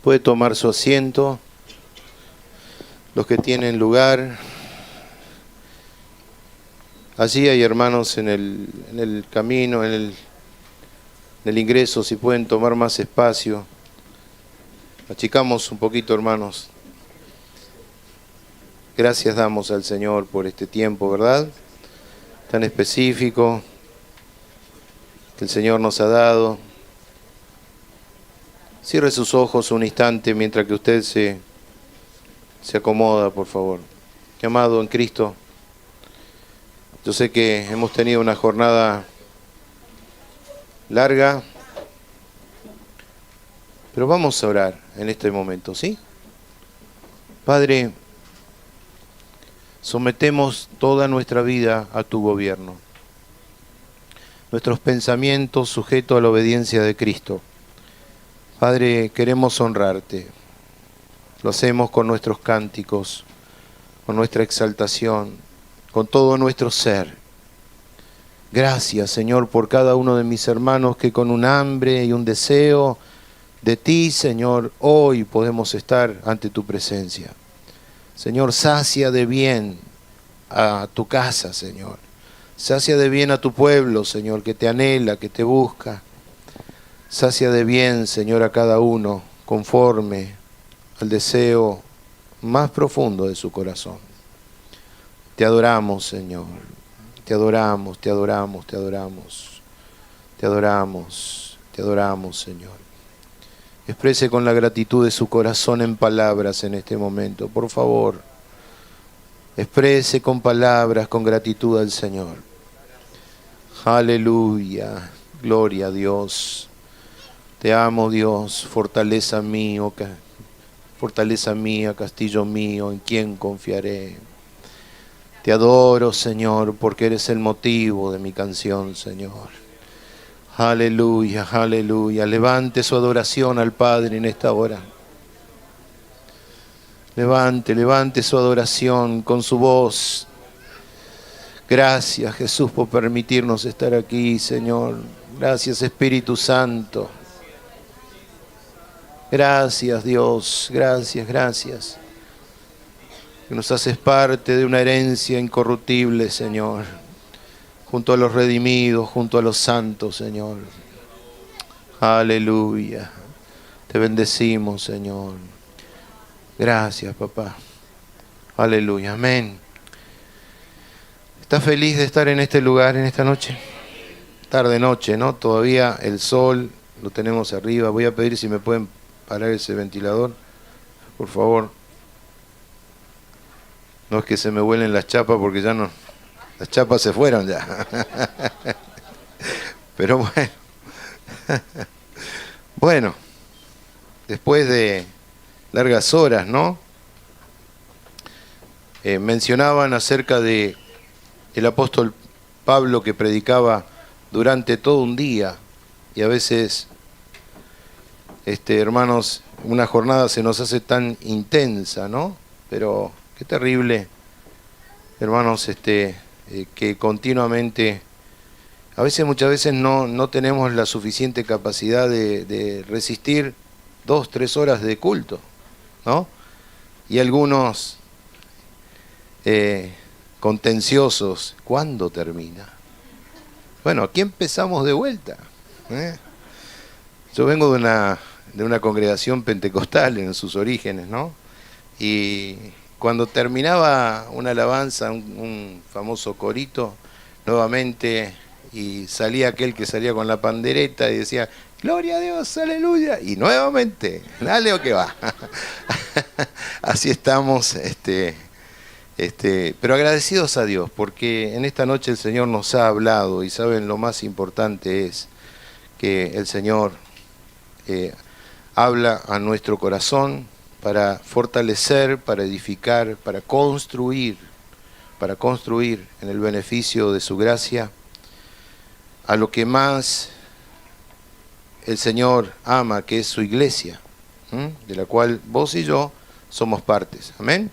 Puede tomar su asiento. Los que tienen lugar. Allí hay hermanos en el camino, en el ingreso, si pueden tomar más espacio. Achicamos un poquito, hermanos. Gracias damos al Señor por este tiempo, ¿verdad? Tan específico que el Señor nos ha dado. Cierre sus ojos un instante mientras que usted se acomoda, por favor. Amado en Cristo, yo sé que hemos tenido una jornada larga, pero vamos a orar en este momento, ¿sí? Padre, sometemos toda nuestra vida a tu gobierno. Nuestros pensamientos sujetos a la obediencia de Cristo. Padre, queremos honrarte. Lo hacemos con nuestros cánticos, con nuestra exaltación, con todo nuestro ser. Gracias, Señor, por cada uno de mis hermanos que con un hambre y un deseo de ti, Señor, hoy podemos estar ante tu presencia. Señor, sacia de bien a tu casa, Señor. Sacia de bien a tu pueblo, Señor, que te anhela, que te busca. Sacia de bien, Señor, a cada uno, conforme al deseo más profundo de su corazón. Te adoramos, Señor. Te adoramos, te adoramos, te adoramos. Te adoramos, te adoramos, Señor. Exprese con la gratitud de su corazón en palabras en este momento, por favor. Exprese con palabras, con gratitud al Señor. Aleluya, gloria a Dios. Te amo, Dios, fortaleza mía, castillo mío, en quien confiaré. Te adoro, Señor, porque eres el motivo de mi canción, Señor. Aleluya, aleluya. Levante su adoración al Padre en esta hora. Levante su adoración con su voz. Gracias, Jesús, por permitirnos estar aquí, Señor. Gracias, Espíritu Santo. Gracias, Dios. Gracias, gracias. Que nos haces parte de una herencia incorruptible, Señor. Junto a los redimidos, junto a los santos, Señor. Aleluya. Te bendecimos, Señor. Gracias, papá. Aleluya. Amén. ¿Estás feliz de estar en este lugar en esta noche? Tarde noche, ¿no? Todavía el sol lo tenemos arriba. Voy a pedir si me pueden parar ese ventilador, por favor. No es que se me vuelen las chapas porque ya no... Las chapas se fueron ya. Pero bueno. Bueno. Después de largas horas, ¿no? Mencionaban acerca de el apóstol Pablo que predicaba durante todo un día. Y a veces, hermanos, una jornada se nos hace tan intensa, ¿no? Pero qué terrible, hermanos, que continuamente, muchas veces no tenemos la suficiente capacidad de resistir 2-3 horas de culto, ¿no? Y algunos contenciosos, ¿cuándo termina? Bueno, aquí empezamos de vuelta. Yo vengo de una congregación pentecostal en sus orígenes, ¿no? Y cuando terminaba una alabanza, un famoso corito, nuevamente, y salía aquel que salía con la pandereta y decía, gloria a Dios, aleluya, y nuevamente, dale o que va. Así estamos, pero agradecidos a Dios, porque en esta noche el Señor nos ha hablado, y saben, lo más importante es que el Señor habla a nuestro corazón para fortalecer, para edificar, para construir en el beneficio de su gracia a lo que más el Señor ama, que es su iglesia, de la cual vos y yo somos partes. Amén.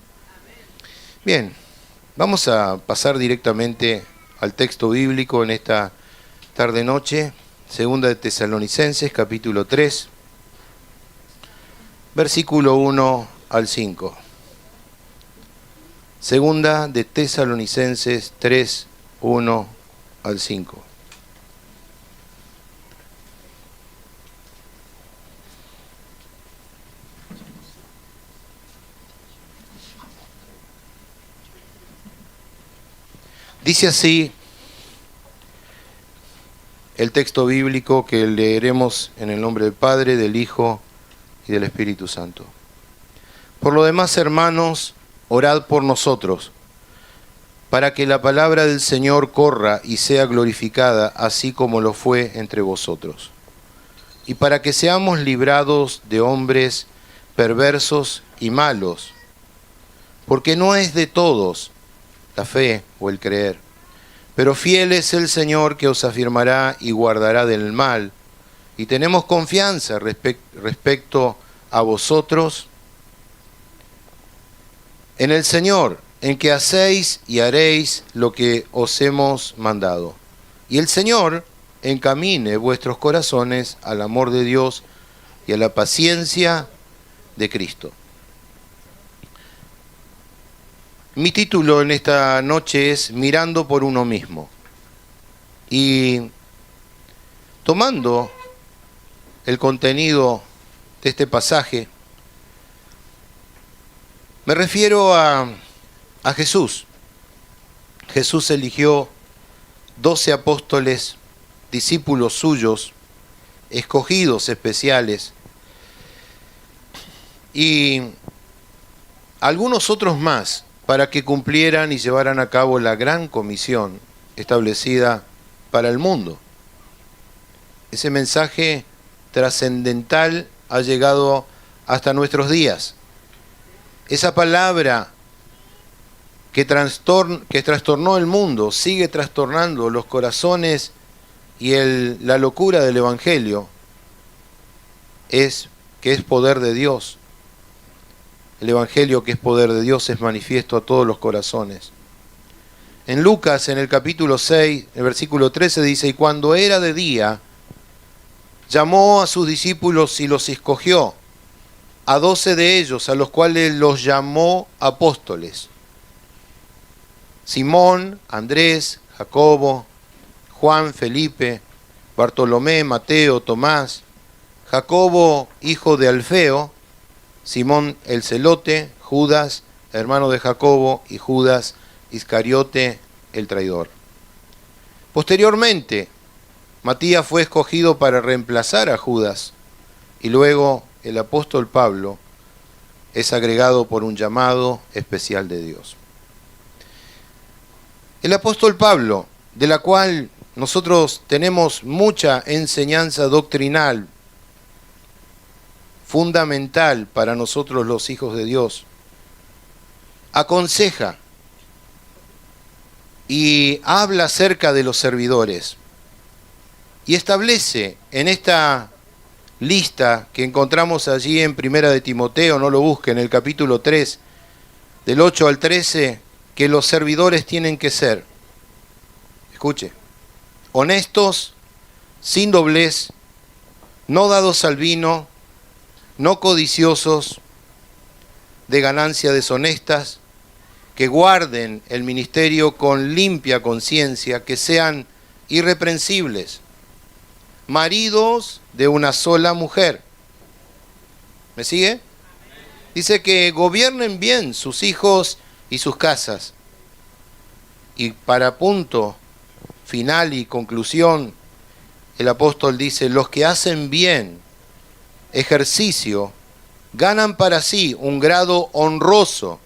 Bien, vamos a pasar directamente al texto bíblico en esta tarde-noche, segunda de Tesalonicenses, capítulo 3, versículo 1 al 5. Segunda de Tesalonicenses 3, 1 al 5. Dice así el texto bíblico que leeremos en el nombre del Padre, del Hijo y del Espíritu Santo. Por lo demás, hermanos, orad por nosotros, para que la palabra del Señor corra y sea glorificada, así como lo fue entre vosotros, y para que seamos librados de hombres perversos y malos, porque no es de todos la fe o el creer, pero fiel es el Señor que os afirmará y guardará del mal, y tenemos confianza respecto a vosotros en el Señor, en que hacéis y haréis lo que os hemos mandado. Y el Señor encamine vuestros corazones al amor de Dios y a la paciencia de Cristo. Mi título en esta noche es Mirando por uno mismo. Y tomando el contenido de este pasaje, me refiero a Jesús. Jesús eligió 12 apóstoles, discípulos suyos, escogidos especiales, y algunos otros más para que cumplieran y llevaran a cabo la gran comisión establecida para el mundo. Ese mensaje trascendental ha llegado hasta nuestros días. Esa palabra que trastornó el mundo, sigue trastornando los corazones y la locura del Evangelio, es que es poder de Dios. El Evangelio, que es poder de Dios, es manifiesto a todos los corazones. En Lucas, en el capítulo 6, el versículo 13, dice: y cuando era de día, llamó a sus discípulos y los escogió, a 12 de ellos, a los cuales los llamó apóstoles: Simón, Andrés, Jacobo, Juan, Felipe, Bartolomé, Mateo, Tomás, Jacobo, hijo de Alfeo, Simón el Celote, Judas, hermano de Jacobo, y Judas Iscariote, el traidor. Posteriormente, Matías fue escogido para reemplazar a Judas, y luego el apóstol Pablo es agregado por un llamado especial de Dios. El apóstol Pablo, de la cual nosotros tenemos mucha enseñanza doctrinal, fundamental para nosotros los hijos de Dios, aconseja y habla acerca de los servidores y establece en esta lista que encontramos allí en Primera de Timoteo, no lo busquen, en el capítulo 3, del 8 al 13, que los servidores tienen que ser, escuche, honestos, sin doblez, no dados al vino, no codiciosos de ganancias deshonestas, que guarden el ministerio con limpia conciencia, que sean irreprensibles, maridos de una sola mujer. ¿Me sigue? Dice que gobiernen bien sus hijos y sus casas. Y para punto final y conclusión, el apóstol dice: los que hacen bien ejercicio ganan para sí un grado honroso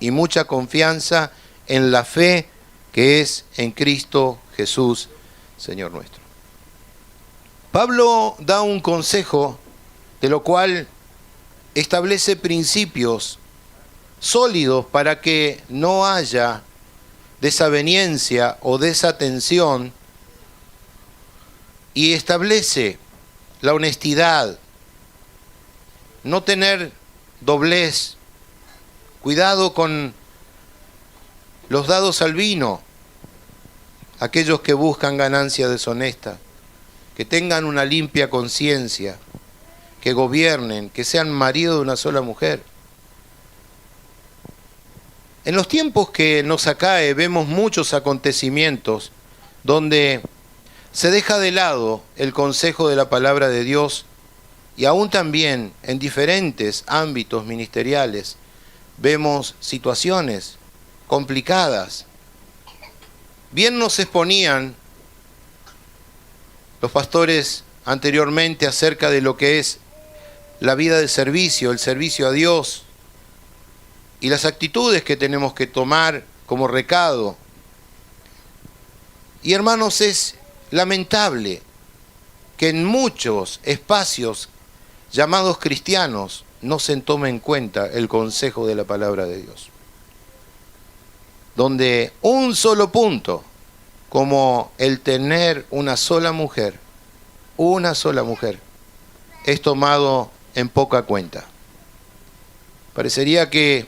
y mucha confianza en la fe que es en Cristo Jesús, Señor nuestro. Pablo da un consejo, de lo cual establece principios sólidos para que no haya desaveniencia o desatención, y establece la honestidad, no tener doblez, cuidado con los dados al vino, aquellos que buscan ganancia deshonesta, que tengan una limpia conciencia, que gobiernen, que sean marido de una sola mujer. En los tiempos que nos acae vemos muchos acontecimientos donde se deja de lado el consejo de la palabra de Dios y aún también en diferentes ámbitos ministeriales vemos situaciones complicadas. Bien nos exponían los pastores anteriormente acerca de lo que es la vida de servicio, el servicio a Dios y las actitudes que tenemos que tomar como recado. Y hermanos, es lamentable que en muchos espacios llamados cristianos no se tome en cuenta el consejo de la palabra de Dios. Donde un solo punto, como el tener una sola mujer, es tomado en poca cuenta. Parecería que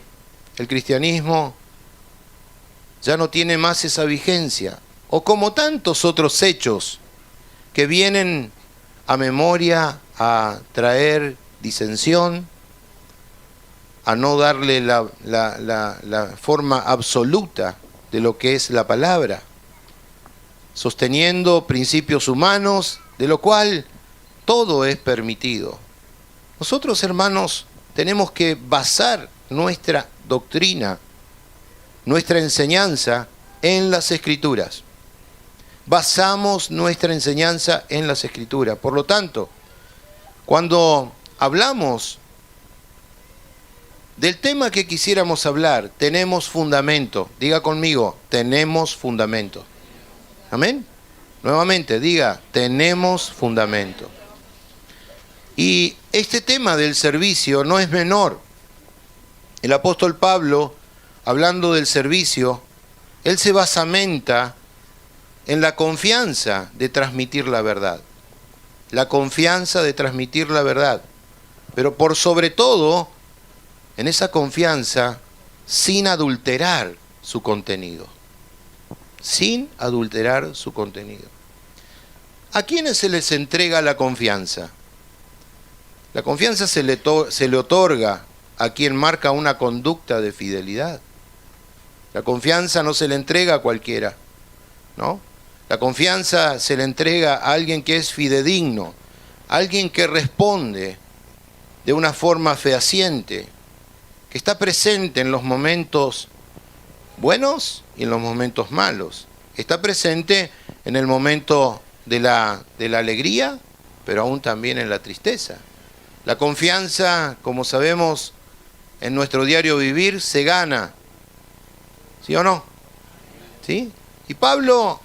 el cristianismo ya no tiene más esa vigencia, o como tantos otros hechos que vienen a memoria a traer disensión, a no darle la forma absoluta de lo que es la palabra, sosteniendo principios humanos, de lo cual todo es permitido. Nosotros, hermanos, tenemos que basar nuestra doctrina, nuestra enseñanza en las Escrituras. Basamos nuestra enseñanza en las Escrituras. Por lo tanto, cuando hablamos del tema que quisiéramos hablar, tenemos fundamento. Diga conmigo, tenemos fundamento. ¿Amén? Nuevamente, diga, tenemos fundamento. Y este tema del servicio no es menor. El apóstol Pablo, hablando del servicio, él se basamenta en la confianza de transmitir la verdad. La confianza de transmitir la verdad. Pero por sobre todo, en esa confianza, sin adulterar su contenido. Sin adulterar su contenido. ¿A quiénes se les entrega la confianza? La confianza se le otorga a quien marca una conducta de fidelidad. La confianza no se le entrega a cualquiera, ¿no? La confianza se le entrega a alguien que es fidedigno, alguien que responde de una forma fehaciente, que está presente en los momentos buenos y en los momentos malos. Está presente en el momento de la alegría, pero aún también en la tristeza. La confianza, como sabemos, en nuestro diario vivir se gana. ¿Sí o no? ¿Sí? Y Pablo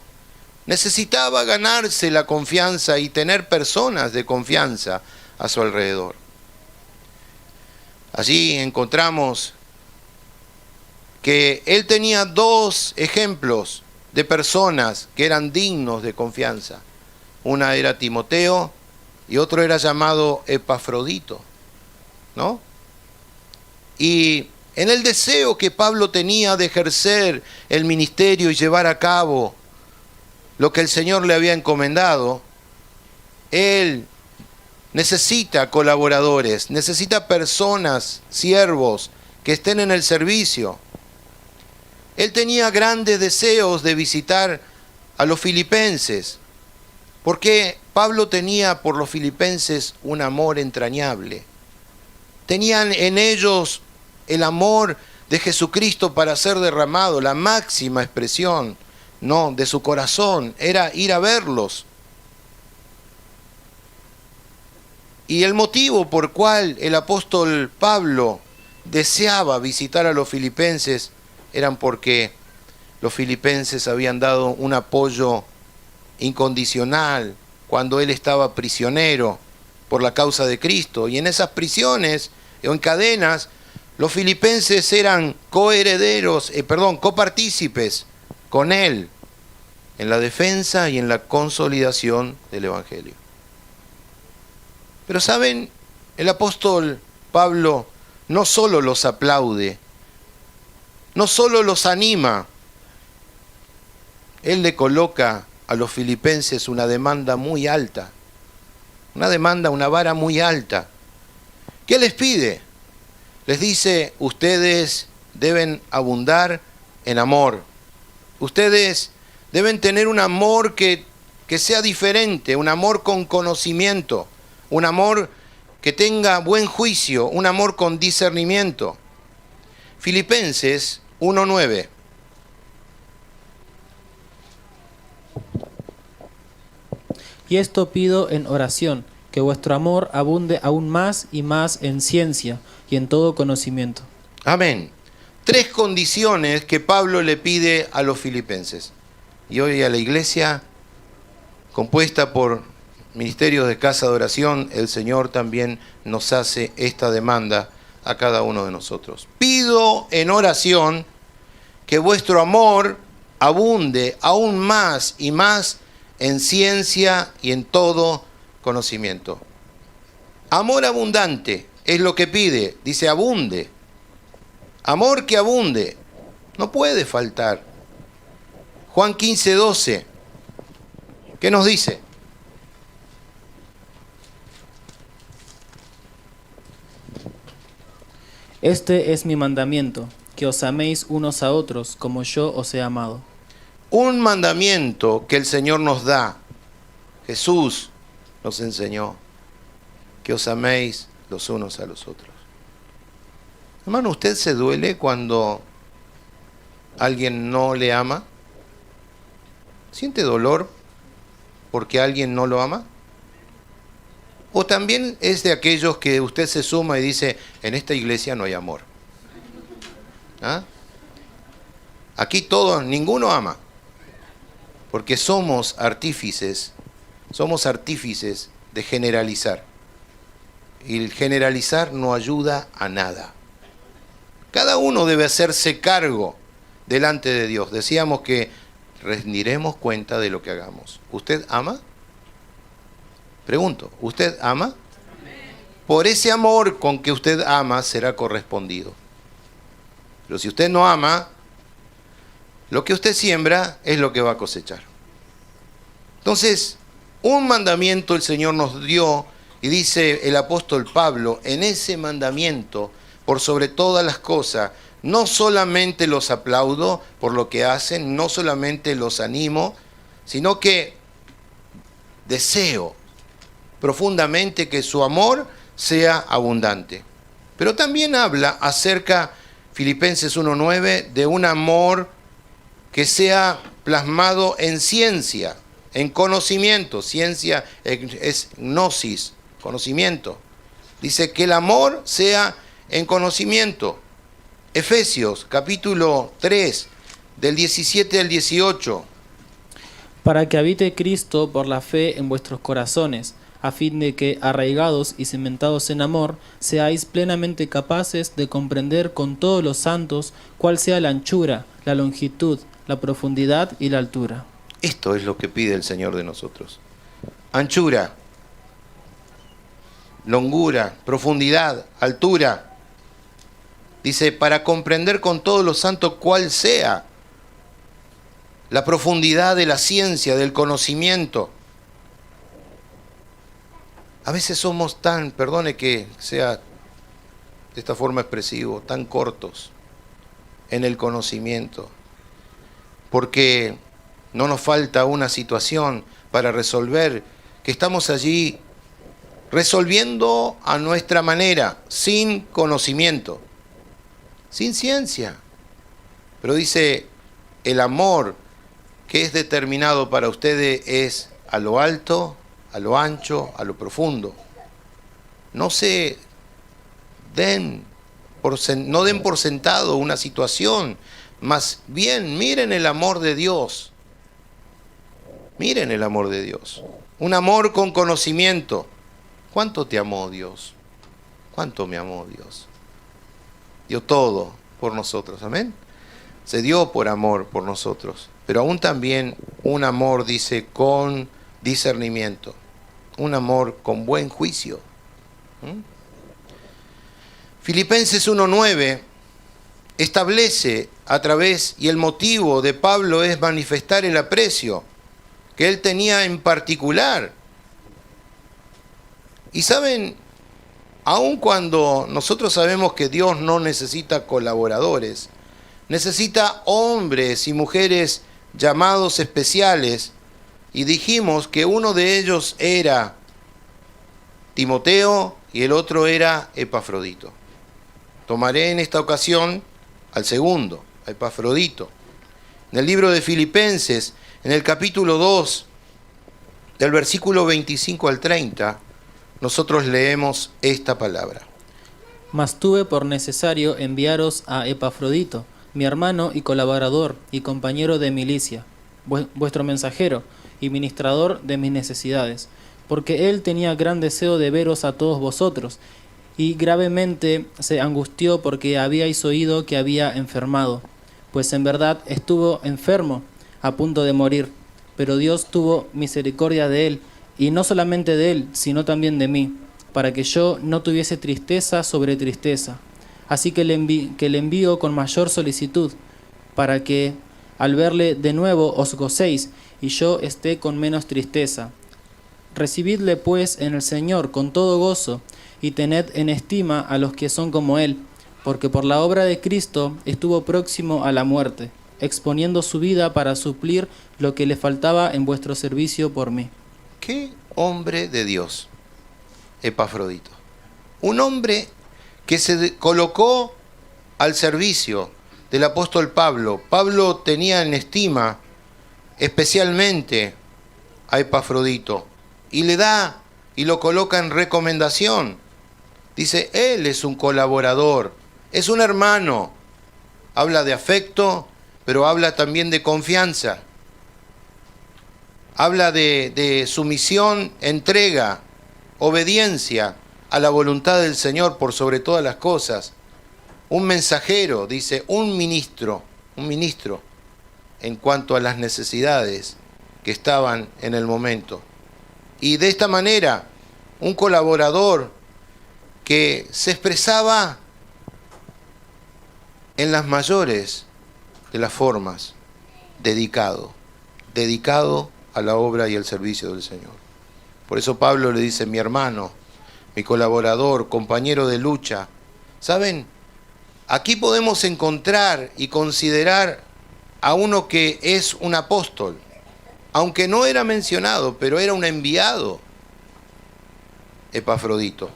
necesitaba ganarse la confianza y tener personas de confianza a su alrededor. Allí encontramos que él tenía dos ejemplos de personas que eran dignos de confianza. Una era Timoteo y otro era llamado Epafrodito, ¿no? Y en el deseo que Pablo tenía de ejercer el ministerio y llevar a cabo lo que el Señor le había encomendado, él necesita colaboradores, necesita personas, siervos, que estén en el servicio. Él tenía grandes deseos de visitar a los filipenses, porque Pablo tenía por los filipenses un amor entrañable. Tenían en ellos el amor de Jesucristo para ser derramado, la máxima expresión, ¿no?, de su corazón, era ir a verlos. Y el motivo por cual el apóstol Pablo deseaba visitar a los filipenses eran porque los filipenses habían dado un apoyo incondicional cuando él estaba prisionero por la causa de Cristo. Y en esas prisiones o en cadenas, los filipenses eran copartícipes con él en la defensa y en la consolidación del Evangelio. Pero saben, el apóstol Pablo no solo los aplaude, no solo los anima, él le coloca a los filipenses una demanda muy alta, una vara muy alta, ¿Qué les pide? Les dice, ustedes deben abundar en amor. Ustedes deben tener un amor que sea diferente, un amor con conocimiento, un amor que tenga buen juicio, un amor con discernimiento. Filipenses 1:9. Y esto pido en oración, que vuestro amor abunde aún más y más en ciencia y en todo conocimiento. Amén. 3 condiciones que Pablo le pide a los filipenses. Y hoy a la iglesia, compuesta por ministerios de casa de oración, el Señor también nos hace esta demanda a cada uno de nosotros. Pido en oración que vuestro amor abunde aún más y más en ciencia y en todo conocimiento. Amor abundante es lo que pide, dice abunde. Amor que abunde, no puede faltar. Juan 15:12, ¿qué nos dice? Este es mi mandamiento, que os améis unos a otros como yo os he amado. Un mandamiento que el Señor nos da, Jesús nos enseñó, que os améis los unos a los otros. Hermano, ¿usted se duele cuando alguien no le ama? ¿Siente dolor porque alguien no lo ama? ¿O también es de aquellos que usted se suma y dice, en esta iglesia no hay amor? ¿Ah? Aquí todos, ninguno ama, porque somos artífices de generalizar. Y el generalizar no ayuda a nada. Cada uno debe hacerse cargo delante de Dios. Decíamos que rendiremos cuenta de lo que hagamos. ¿Usted ama? Pregunto, ¿usted ama? Por ese amor con que usted ama será correspondido. Pero si usted no ama, lo que usted siembra es lo que va a cosechar. Entonces, un mandamiento el Señor nos dio, y dice el apóstol Pablo, en ese mandamiento, por sobre todas las cosas, no solamente los aplaudo por lo que hacen, no solamente los animo, sino que deseo profundamente que su amor sea abundante. Pero también habla acerca, Filipenses 1:9, de un amor que sea plasmado en ciencia, en conocimiento. Ciencia es gnosis, conocimiento. Dice que el amor sea en conocimiento. Efesios capítulo 3, del 17 al 18. Para que habite Cristo por la fe en vuestros corazones, a fin de que, arraigados y cimentados en amor, seáis plenamente capaces de comprender con todos los santos cuál sea la anchura, la longitud, la profundidad y la altura. Esto es lo que pide el Señor de nosotros. Anchura, longura, profundidad, altura. Dice, para comprender con todos los santos cuál sea la profundidad de la ciencia, del conocimiento. A veces somos tan, perdone que sea de esta forma expresivo, tan cortos en el conocimiento, porque no nos falta una situación para resolver, que estamos allí resolviendo a nuestra manera, sin conocimiento, sin ciencia. Pero dice, el amor que es determinado para ustedes es a lo alto, a lo ancho, a lo profundo. No den por sentado una situación, más bien miren el amor de Dios. Miren el amor de Dios. Un amor con conocimiento. ¿Cuánto te amó Dios? ¿Cuánto me amó Dios? Dio todo por nosotros, amén. Se dio por amor por nosotros, pero aún también un amor, dice, con discernimiento, un amor con buen juicio. Filipenses 1:9 establece a través, y el motivo de Pablo es manifestar el aprecio que él tenía en particular. Y saben, aun cuando nosotros sabemos que Dios no necesita colaboradores, necesita hombres y mujeres llamados especiales, y dijimos que uno de ellos era Timoteo y el otro era Epafrodito. Tomaré en esta ocasión al segundo, a Epafrodito. En el libro de Filipenses, en el capítulo 2, del versículo 25 al 30, nosotros leemos esta palabra. Mas tuve por necesario enviaros a Epafrodito, mi hermano y colaborador y compañero de milicia, vuestro mensajero y ministrador de mis necesidades, porque él tenía gran deseo de veros a todos vosotros, y gravemente se angustió porque habíais oído que había enfermado, pues en verdad estuvo enfermo, a punto de morir, pero Dios tuvo misericordia de él, y no solamente de él, sino también de mí, para que yo no tuviese tristeza sobre tristeza. Así que le envío con mayor solicitud, para que al verle de nuevo os gocéis, y yo esté con menos tristeza. Recibidle pues en el Señor con todo gozo, y tened en estima a los que son como él, porque por la obra de Cristo estuvo próximo a la muerte, exponiendo su vida para suplir lo que le faltaba en vuestro servicio por mí. ¿Qué hombre de Dios? Epafrodito. Un hombre que se colocó al servicio del apóstol Pablo. Pablo tenía en estima especialmente a Epafrodito y le da y lo coloca en recomendación. Dice, él es un colaborador, es un hermano. Habla de afecto, pero habla también de confianza. Habla de sumisión, entrega, obediencia a la voluntad del Señor por sobre todas las cosas. Un mensajero, dice, un ministro en cuanto a las necesidades que estaban en el momento. Y de esta manera, un colaborador que se expresaba en las mayores de las formas, dedicado a la obra y el servicio del Señor. Por eso Pablo le dice, mi hermano, mi colaborador, compañero de lucha. ¿Saben? Aquí podemos encontrar y considerar a uno que es un apóstol, aunque no era mencionado, pero era un enviado, Epafrodito.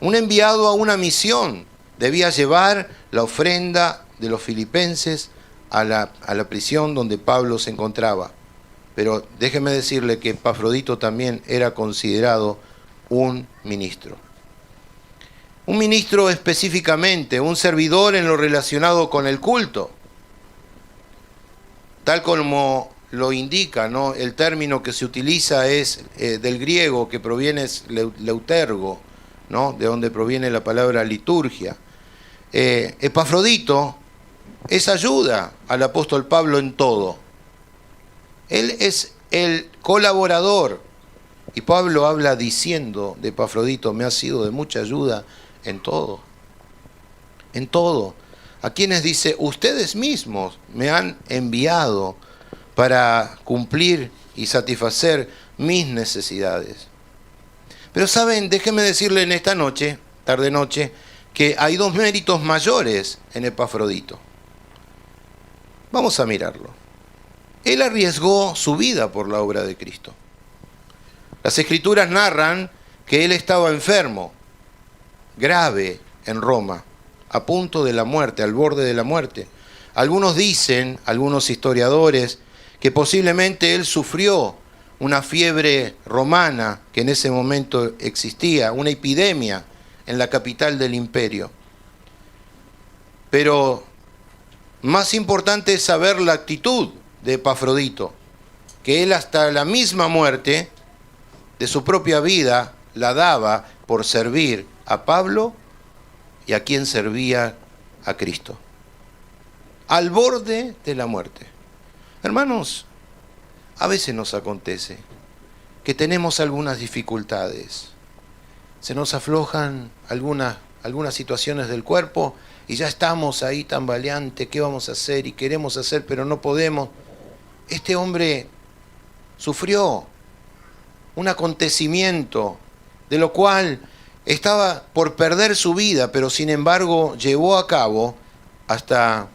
Un enviado a una misión. Debía llevar la ofrenda de los filipenses a la prisión donde Pablo se encontraba. Pero déjeme decirle que Epafrodito también era considerado un ministro. Un ministro específicamente, un servidor en lo relacionado con el culto. Tal como lo indica, ¿no? El término que se utiliza es del griego, que proviene es leutergo, ¿no? De donde proviene la palabra liturgia. Epafrodito es ayuda al apóstol Pablo en todo. Él es el colaborador. Y Pablo habla diciendo de Epafrodito, me ha sido de mucha ayuda en todo. En todo. A quienes dice, ustedes mismos me han enviado para cumplir y satisfacer mis necesidades. Pero saben, déjenme decirle en esta noche, tarde noche, que hay dos méritos mayores en Epafrodito. Vamos a mirarlo. Él arriesgó su vida por la obra de Cristo. Las Escrituras narran que él estaba enfermo, grave en Roma, a punto de la muerte, al borde de la muerte. Algunos dicen, algunos historiadores, que posiblemente él sufrió una fiebre romana que en ese momento existía, una epidemia en la capital del imperio. Pero más importante es saber la actitud de Epafrodito, que él hasta la misma muerte de su propia vida la daba por servir a Pablo y a quien servía a Cristo. Al borde de la muerte. Hermanos, a veces nos acontece que tenemos algunas dificultades. Se nos aflojan algunas situaciones del cuerpo y ya estamos ahí tambaleantes, ¿qué vamos a hacer? Y queremos hacer, pero no podemos. Este hombre sufrió un acontecimiento de lo cual estaba por perder su vida, pero sin embargo llevó a cabo hasta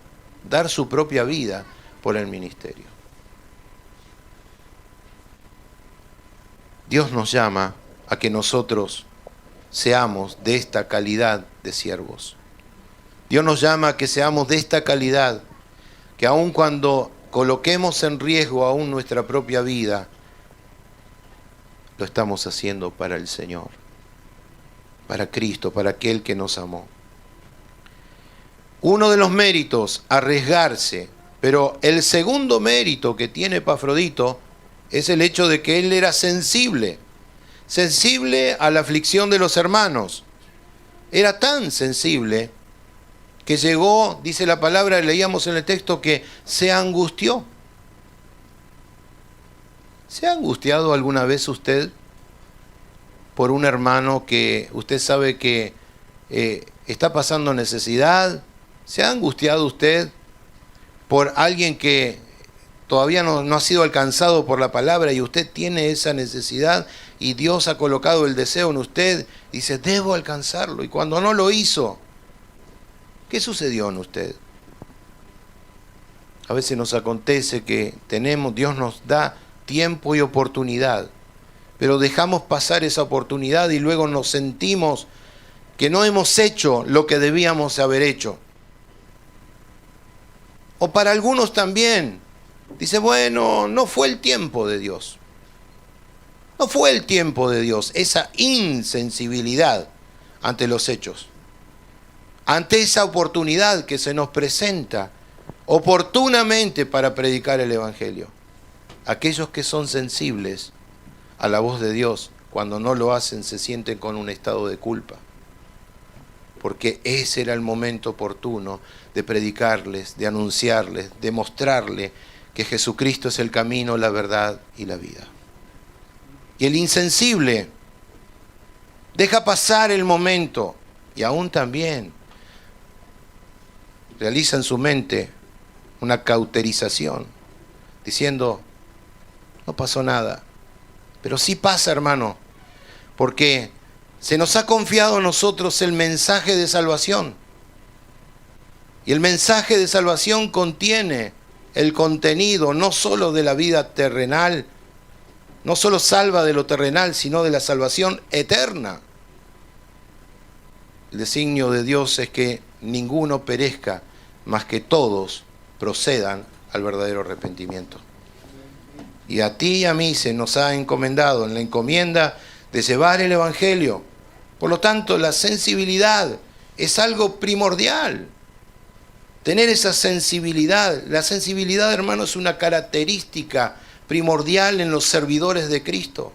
dar su propia vida por el ministerio. Dios nos llama a que nosotros seamos de esta calidad de siervos. Dios nos llama a que seamos de esta calidad, que aun cuando coloquemos en riesgo aún nuestra propia vida, lo estamos haciendo para el Señor, para Cristo, para aquel que nos amó. Uno de los méritos, arriesgarse, pero el segundo mérito que tiene Epafrodito es el hecho de que él era sensible a la aflicción de los hermanos. Era tan sensible que llegó, dice la palabra, leíamos en el texto, que se angustió. ¿Se ha angustiado alguna vez usted por un hermano que usted sabe que está pasando necesidad? ¿Se ha angustiado usted por alguien que todavía no ha sido alcanzado por la palabra y usted tiene esa necesidad y Dios ha colocado el deseo en usted? Dice, debo alcanzarlo. Y cuando no lo hizo, ¿qué sucedió en usted? A veces nos acontece que Dios nos da tiempo y oportunidad, pero dejamos pasar esa oportunidad y luego nos sentimos que no hemos hecho lo que debíamos haber hecho. O para algunos también, dice, bueno, no fue el tiempo de Dios. No fue el tiempo de Dios, esa insensibilidad ante los hechos, ante esa oportunidad que se nos presenta oportunamente para predicar el Evangelio. Aquellos que son sensibles a la voz de Dios, cuando no lo hacen, se sienten con un estado de culpa. Porque ese era el momento oportuno de predicarles, de anunciarles, de mostrarles que Jesucristo es el camino, la verdad y la vida. Y el insensible deja pasar el momento y aún también realiza en su mente una cauterización, diciendo, no pasó nada. Pero sí pasa, hermano, porque se nos ha confiado a nosotros el mensaje de salvación. Y el mensaje de salvación contiene el contenido no solo de la vida terrenal, no solo salva de lo terrenal, sino de la salvación eterna. El designio de Dios es que ninguno perezca, mas que todos procedan al verdadero arrepentimiento. Y a ti y a mí se nos ha encomendado en la encomienda de llevar el Evangelio. Por lo tanto, la sensibilidad es algo primordial. Tener esa sensibilidad. La sensibilidad, hermano, es una característica primordial en los servidores de Cristo.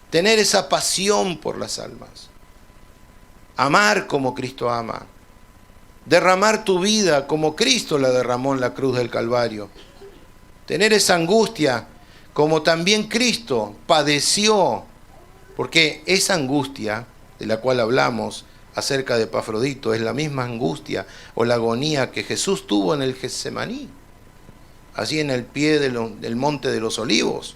Tener esa pasión por las almas. Amar como Cristo ama. Derramar tu vida como Cristo la derramó en la cruz del Calvario. Tener esa angustia como también Cristo padeció, porque esa angustia de la cual hablamos acerca de Epafrodito es la misma angustia o la agonía que Jesús tuvo en el Getsemaní, allí en el pie del Monte de los Olivos.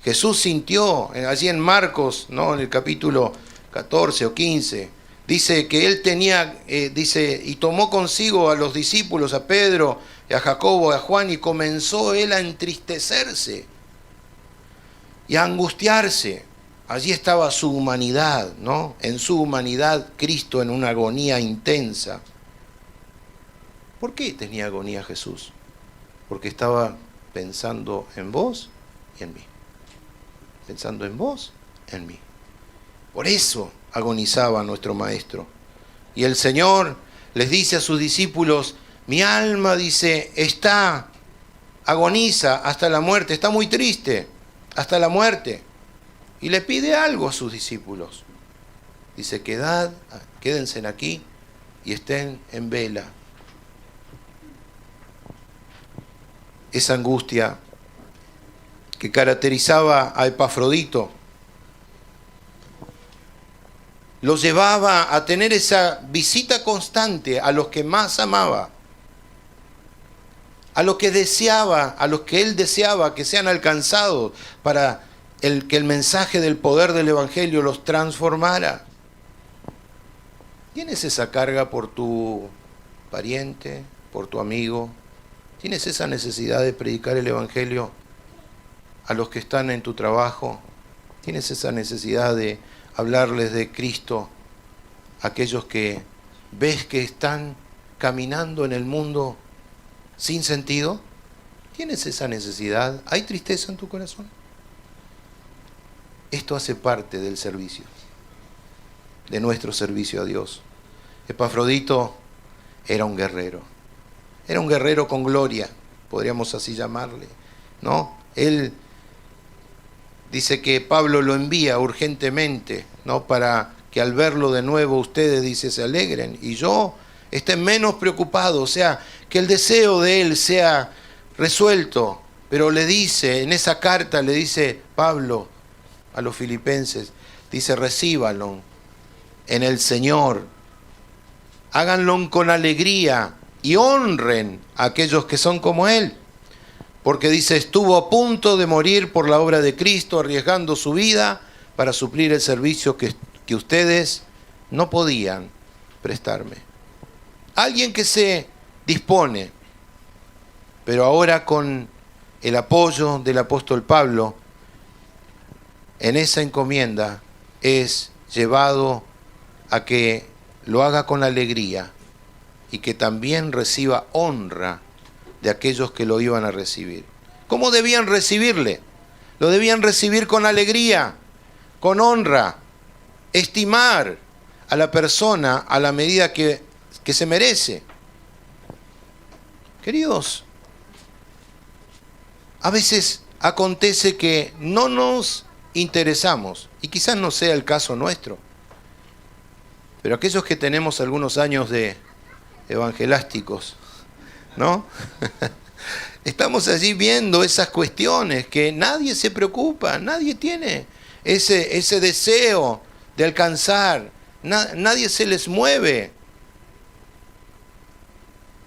Jesús sintió, allí en Marcos, ¿no?, en el capítulo 14 o 15, dice que él tenía, y tomó consigo a los discípulos, a Pedro, a Jacobo, a Juan, y comenzó él a entristecerse y a angustiarse. Allí estaba su humanidad, ¿no? En su humanidad, Cristo en una agonía intensa. ¿Por qué tenía agonía Jesús? Porque estaba pensando en vos y en mí. Pensando en vos, en mí. Por eso agonizaba nuestro Maestro. Y el Señor les dice a sus discípulos, mi alma, dice, agoniza hasta la muerte, está muy triste hasta la muerte. Y le pide algo a sus discípulos. Dice, quédense aquí y estén en vela. Esa angustia que caracterizaba a Epafrodito lo llevaba a tener esa visita constante a los que más amaba, a los que deseaba, a los que él deseaba que sean alcanzados para que el mensaje del poder del Evangelio los transformara. ¿Tienes esa carga por tu pariente, por tu amigo? ¿Tienes esa necesidad de predicar el Evangelio a los que están en tu trabajo? ¿Tienes esa necesidad de hablarles de Cristo a aquellos que ves que están caminando en el mundo sin sentido? ¿Tienes esa necesidad? ¿Hay tristeza en tu corazón? Esto hace parte del servicio, de nuestro servicio a Dios. Epafrodito era un guerrero con gloria, podríamos así llamarle, ¿no? Él dice que Pablo lo envía urgentemente, ¿no? Para que al verlo de nuevo ustedes, dice, se alegren y yo esté menos preocupado, o sea, que el deseo de él sea resuelto. Pero le dice, en esa carta le dice Pablo a los filipenses, dice, recíbanlo en el Señor, háganlo con alegría y honren a aquellos que son como él. Porque dice, estuvo a punto de morir por la obra de Cristo, arriesgando su vida para suplir el servicio que ustedes no podían prestarme. Alguien que se dispone, pero ahora con el apoyo del apóstol Pablo, en esa encomienda es llevado a que lo haga con alegría y que también reciba honra de aquellos que lo iban a recibir. ¿Cómo debían recibirle? Lo debían recibir con alegría, con honra, estimar a la persona a la medida que se merece. Queridos, a veces acontece que no nos interesamos, y quizás no sea el caso nuestro, pero aquellos que tenemos algunos años de evangelásticos, ¿no? Estamos allí viendo esas cuestiones que nadie se preocupa, nadie tiene ese deseo de alcanzar, nadie se les mueve,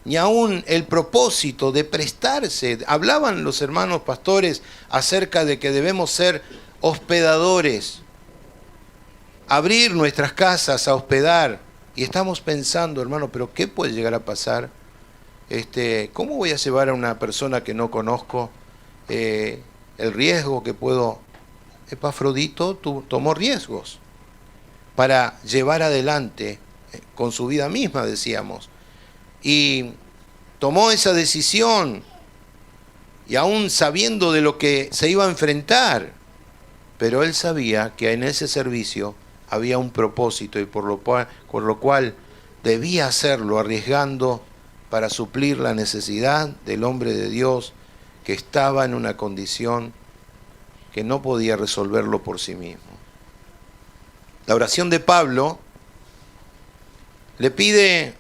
ni aún el propósito de prestarse. Hablaban los hermanos pastores acerca de que debemos ser hospedadores, abrir nuestras casas a hospedar, y estamos pensando, hermano, pero ¿qué puede llegar a pasar? ¿Cómo voy a llevar a una persona que no conozco? El riesgo que puedo... Epafrodito tomó riesgos para llevar adelante con su vida misma, decíamos, y tomó esa decisión, y aún sabiendo de lo que se iba a enfrentar, pero él sabía que en ese servicio había un propósito, y por lo cual debía hacerlo, arriesgando para suplir la necesidad del hombre de Dios que estaba en una condición que no podía resolverlo por sí mismo. La oración de Pablo le pide,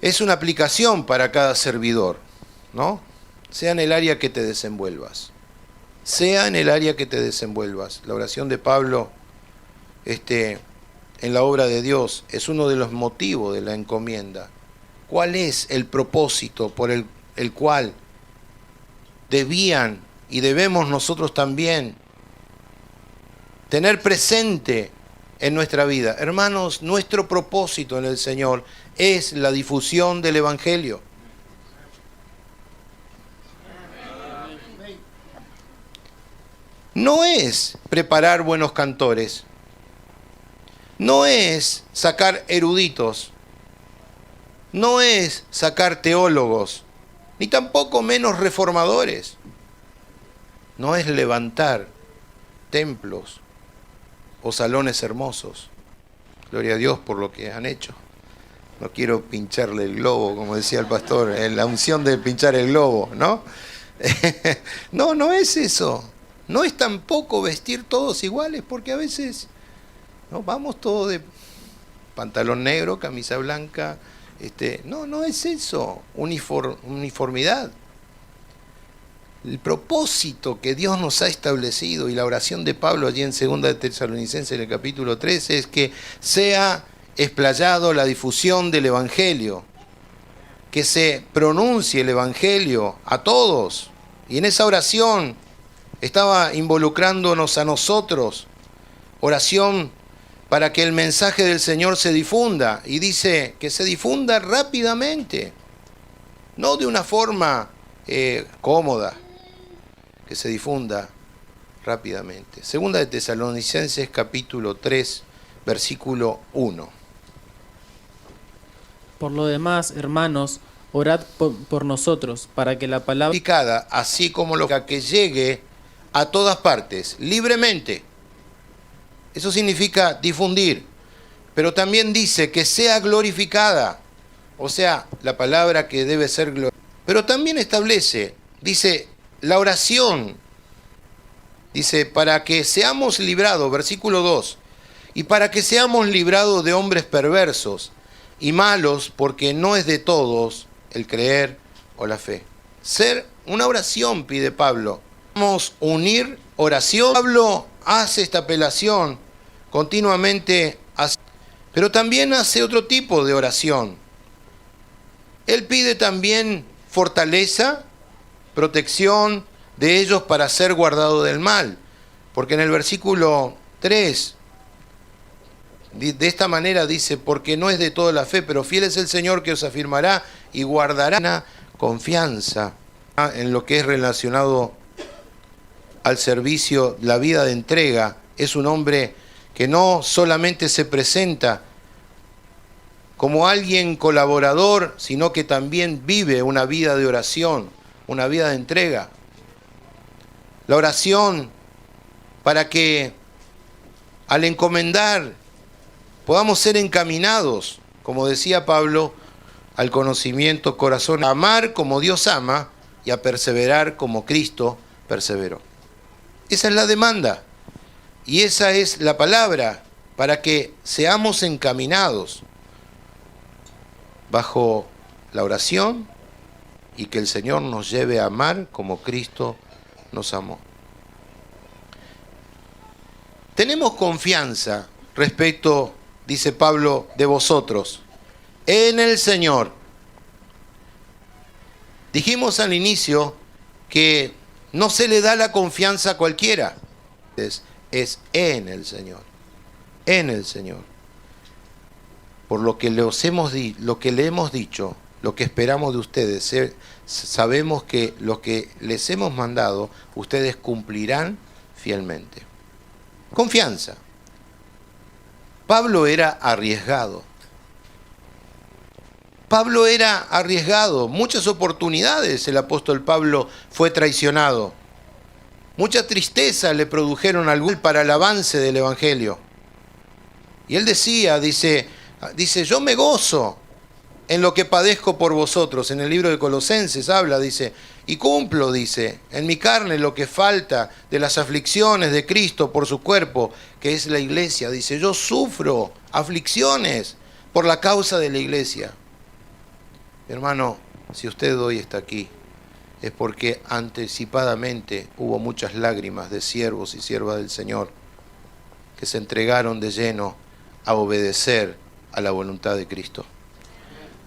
es una aplicación para cada servidor, ¿no? Sea en el área que te desenvuelvas. Sea en el área que te desenvuelvas. La oración de Pablo en la obra de Dios es uno de los motivos de la encomienda. ¿Cuál es el propósito por el cual debían y debemos nosotros también tener presente en nuestra vida? Hermanos, nuestro propósito en el Señor es la difusión del Evangelio. No es preparar buenos cantores, no es sacar eruditos, no es sacar teólogos, ni tampoco menos reformadores. No es levantar templos o salones hermosos. Gloria a Dios por lo que han hecho. No quiero pincharle el globo, como decía el pastor, en la unción de pinchar el globo, ¿no? No es eso. No es tampoco vestir todos iguales, porque a veces no vamos todos de pantalón negro, camisa blanca. No es eso, uniformidad. El propósito que Dios nos ha establecido, y la oración de Pablo allí en 2 de Tesalonicenses en el capítulo 13, es que sea explayado la difusión del Evangelio, que se pronuncie el Evangelio a todos. Y en esa oración Estaba involucrándonos a nosotros. Oración para que el mensaje del Señor se difunda. Y dice que se difunda rápidamente. No de una forma cómoda. Que se difunda rápidamente. Segunda de Tesalonicenses capítulo 3, versículo 1. Por lo demás, hermanos, orad por nosotros, para que la palabra, así como lo que llegue a todas partes, libremente. Eso significa difundir. Pero también dice que sea glorificada. O sea, la palabra que debe ser glorificada. Pero también establece, dice, la oración. Dice, para que seamos librados, versículo 2. Y para que seamos librados de hombres perversos y malos, porque no es de todos el creer o la fe. Ser una oración, pide Pablo. Vamos a unir oración. Pablo hace esta apelación continuamente, pero también hace otro tipo de oración. Él pide también fortaleza, protección de ellos para ser guardado del mal. Porque en el versículo 3, de esta manera dice, porque no es de toda la fe, pero fiel es el Señor que os afirmará y guardará una confianza en lo que es relacionado al servicio, la vida de entrega. Es un hombre que no solamente se presenta como alguien colaborador, sino que también vive una vida de oración, una vida de entrega. La oración para que al encomendar podamos ser encaminados, como decía Pablo, al conocimiento corazón, a amar como Dios ama y a perseverar como Cristo perseveró. Esa es la demanda y esa es la palabra para que seamos encaminados bajo la oración y que el Señor nos lleve a amar como Cristo nos amó. Tenemos confianza respecto, dice Pablo, de vosotros, en el Señor. Dijimos al inicio que no se le da la confianza a cualquiera, es en el Señor, en el Señor. Por lo que le hemos dicho, lo que esperamos de ustedes, sabemos que lo que les hemos mandado, ustedes cumplirán fielmente. Confianza. Pablo era arriesgado. Muchas oportunidades el apóstol Pablo fue traicionado. Mucha tristeza le produjeron al para el avance del evangelio. Y él dice, yo me gozo en lo que padezco por vosotros. En el libro de Colosenses habla, dice, y cumplo, dice, en mi carne lo que falta de las aflicciones de Cristo por su cuerpo, que es la iglesia. Dice, yo sufro aflicciones por la causa de la iglesia. Mi hermano, si usted hoy está aquí, es porque anticipadamente hubo muchas lágrimas de siervos y siervas del Señor que se entregaron de lleno a obedecer a la voluntad de Cristo.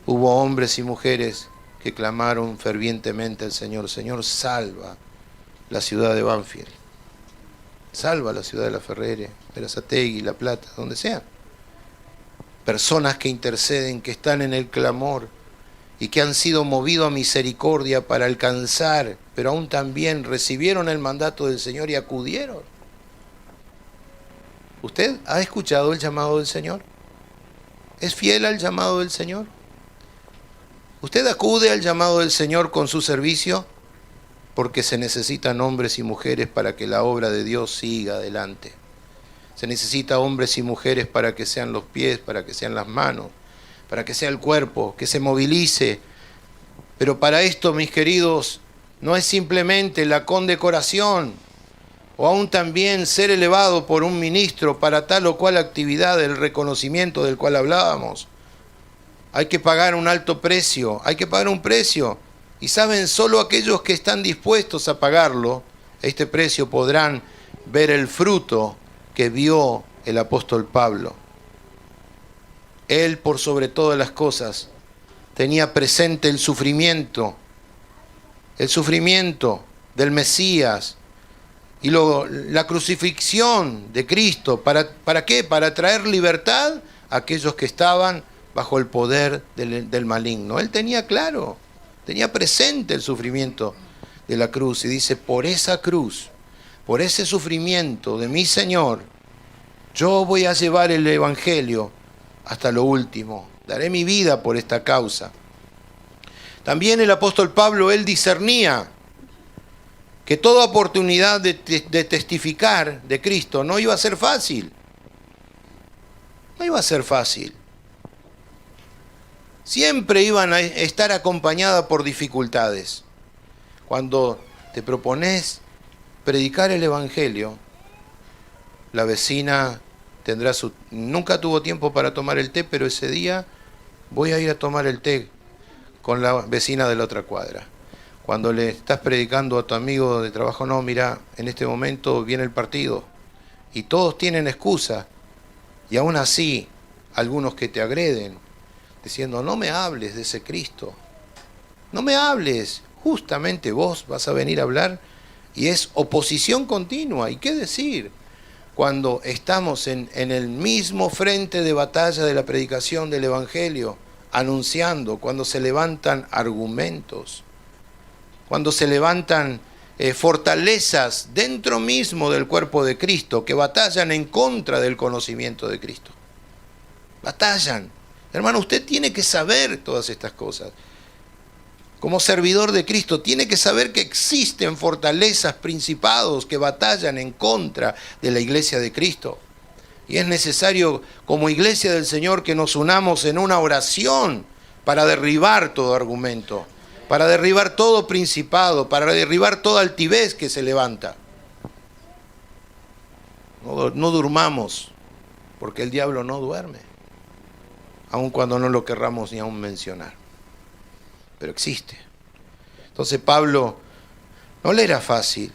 Hubo hombres y mujeres que clamaron fervientemente al Señor, Señor, salva la ciudad de Banfield, salva la ciudad de La Ferrere, Berazategui, La Plata, donde sea. Personas que interceden, que están en el clamor y que han sido movidos a misericordia para alcanzar, pero aún también recibieron el mandato del Señor y acudieron. ¿Usted ha escuchado el llamado del Señor? ¿Es fiel al llamado del Señor? ¿Usted acude al llamado del Señor con su servicio? Porque se necesitan hombres y mujeres para que la obra de Dios siga adelante. Se necesita hombres y mujeres para que sean los pies, para que sean las manos, para que sea el cuerpo, que se movilice. Pero para esto, mis queridos, no es simplemente la condecoración o aún también ser elevado por un ministro para tal o cual actividad, el reconocimiento del cual hablábamos. Hay que pagar un alto precio, hay que pagar un precio. Y saben, solo aquellos que están dispuestos a pagarlo, este precio, podrán ver el fruto que vio el apóstol Pablo. Él, por sobre todas las cosas, tenía presente el sufrimiento del Mesías, Y luego la crucifixión de Cristo, ¿para qué? Para traer libertad a aquellos que estaban bajo el poder del maligno. Él tenía claro, tenía presente el sufrimiento de la cruz y dice, por esa cruz, por ese sufrimiento de mi Señor, yo voy a llevar el Evangelio hasta lo último. Daré mi vida por esta causa. También el apóstol Pablo, él discernía que toda oportunidad de testificar de Cristo no iba a ser fácil. No iba a ser fácil. Siempre iban a estar acompañadas por dificultades. Cuando te propones predicar el Evangelio, la vecina tendrá nunca tuvo tiempo para tomar el té, pero ese día voy a ir a tomar el té con la vecina de la otra cuadra. Cuando le estás predicando a tu amigo de trabajo, no, mira, en este momento viene el partido y todos tienen excusa, y aún así algunos que te agreden, diciendo, no me hables de ese Cristo, no me hables, justamente vos vas a venir a hablar, y es oposición continua. ¿Y qué decir cuando estamos en el mismo frente de batalla de la predicación del Evangelio, anunciando, cuando se levantan argumentos, cuando se levantan fortalezas dentro mismo del cuerpo de Cristo que batallan en contra del conocimiento de Cristo? Batallan. Hermano, usted tiene que saber todas estas cosas. Como servidor de Cristo, tiene que saber que existen fortalezas, principados que batallan en contra de la iglesia de Cristo. Y es necesario, como iglesia del Señor, que nos unamos en una oración para derribar todo argumento, para derribar todo principado, para derribar toda altivez que se levanta. No durmamos, porque el diablo no duerme, aun cuando no lo querramos ni aún mencionar. Pero existe. Entonces Pablo no le era fácil.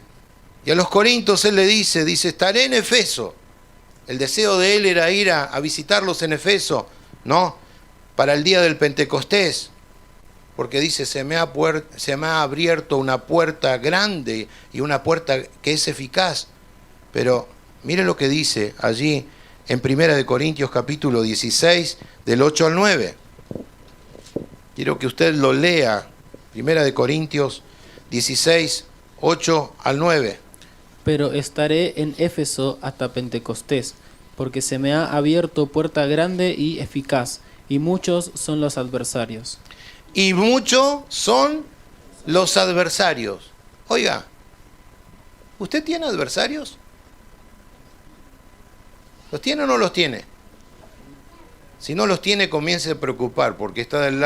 Y a los corintios él le dice, estaré en Efeso. El deseo de él era ir a visitarlos en Efeso, ¿no? Para el día del Pentecostés. Porque dice, se me ha abierto una puerta grande y una puerta que es eficaz. Pero mire lo que dice allí en 1 Corintios capítulo 16, del 8 al 9. Quiero que usted lo lea, 1 Corintios 16, 8 al 9. Pero estaré en Éfeso hasta Pentecostés, porque se me ha abierto puerta grande y eficaz, y muchos son los adversarios. Y muchos son los adversarios. Oiga, ¿usted tiene adversarios? ¿Los tiene o no los tiene? Si no los tiene, comience a preocupar, porque está del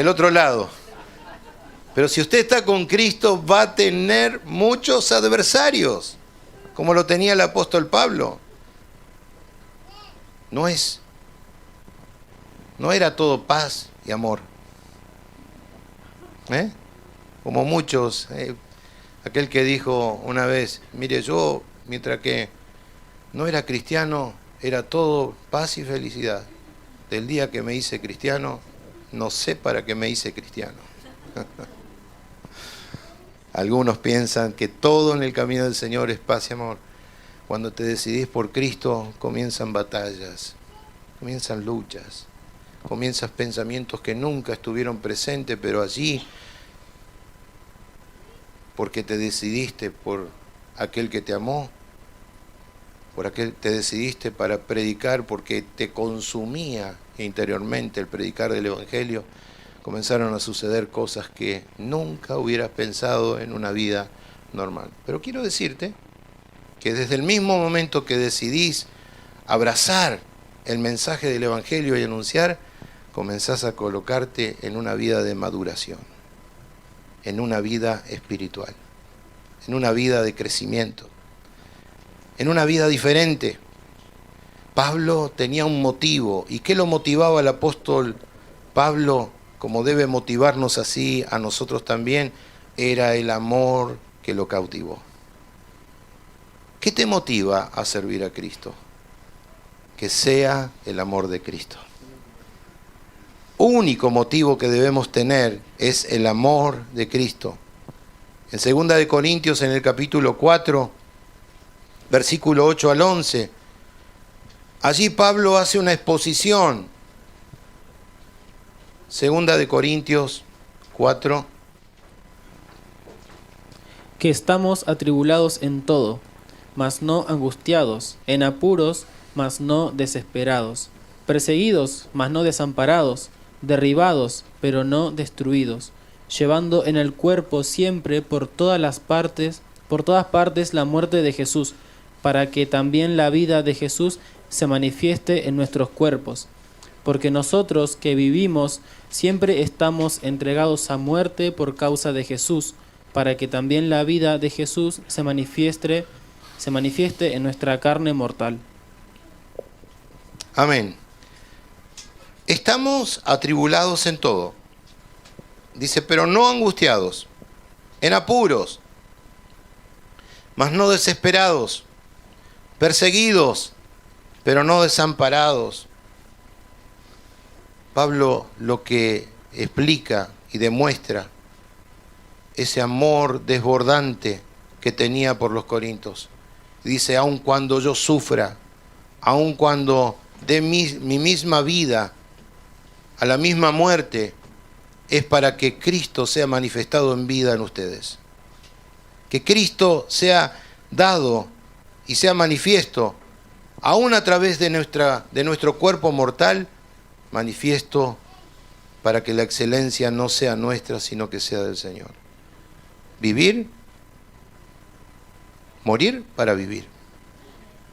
otro lado. Pero si usted está con Cristo, va a tener muchos adversarios, como lo tenía el apóstol Pablo. No era todo paz y amor. Como muchos, aquel que dijo una vez, mire, yo, mientras que no era cristiano, era todo paz y felicidad. Del día que me hice cristiano, no sé para qué me hice cristiano. Algunos piensan que todo en el camino del Señor es paz y amor. Cuando te decidís por Cristo, comienzan batallas, comienzan luchas, comienzan pensamientos que nunca estuvieron presentes, pero allí, porque te decidiste por aquel que te amó, por aquel te decidiste para predicar, porque te consumía interiormente el predicar del Evangelio, comenzaron a suceder cosas que nunca hubieras pensado en una vida normal. Pero quiero decirte que desde el mismo momento que decidís abrazar el mensaje del Evangelio y anunciar, comenzás a colocarte en una vida de maduración, en una vida espiritual, en una vida de crecimiento, en una vida diferente. Pablo tenía un motivo. ¿Y qué lo motivaba al apóstol Pablo? Como debe motivarnos así a nosotros también, era el amor que lo cautivó. ¿Qué te motiva a servir a Cristo? Que sea el amor de Cristo. Único motivo que debemos tener es el amor de Cristo. En 2 de Corintios, en el capítulo 4, versículo 8 al 11, allí Pablo hace una exposición. 2 de Corintios 4. Que estamos atribulados en todo, mas no angustiados, en apuros, mas no desesperados, perseguidos, mas no desamparados, derribados, pero no destruidos, llevando en el cuerpo siempre por todas partes la muerte de Jesús, para que también la vida de Jesús se manifieste en nuestros cuerpos. Porque nosotros que vivimos siempre estamos entregados a muerte por causa de Jesús, para que también la vida de Jesús se manifieste en nuestra carne mortal. Amén. Estamos atribulados en todo. Dice, pero no angustiados, en apuros, mas no desesperados, perseguidos, pero no desamparados. Pablo lo que explica y demuestra ese amor desbordante que tenía por los corintios. Dice, aun cuando yo sufra, aun cuando dé mi misma vida a la misma muerte, es para que Cristo sea manifestado en vida en ustedes. Que Cristo sea dado y sea manifiesto, aún a través de nuestro cuerpo mortal, manifiesto para que la excelencia no sea nuestra, sino que sea del Señor. Vivir, morir para vivir.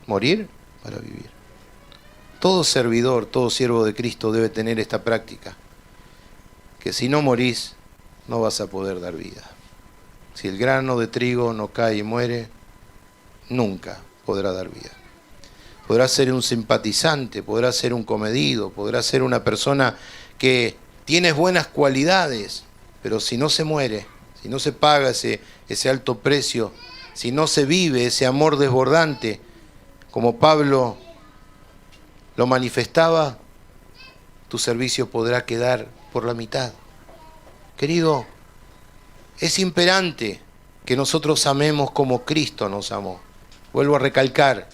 Morir para vivir. Todo servidor, todo siervo de Cristo debe tener esta práctica. Que si no morís, no vas a poder dar vida. Si el grano de trigo no cae y muere, nunca podrá dar vida. Podrá ser un simpatizante, podrá ser un comedido, podrá ser una persona que tiene buenas cualidades, pero si no se muere, si no se paga ese alto precio, si no se vive ese amor desbordante, como Pablo lo manifestaba, tu servicio podrá quedar por la mitad. Querido, es imperante que nosotros amemos como Cristo nos amó. Vuelvo a recalcar,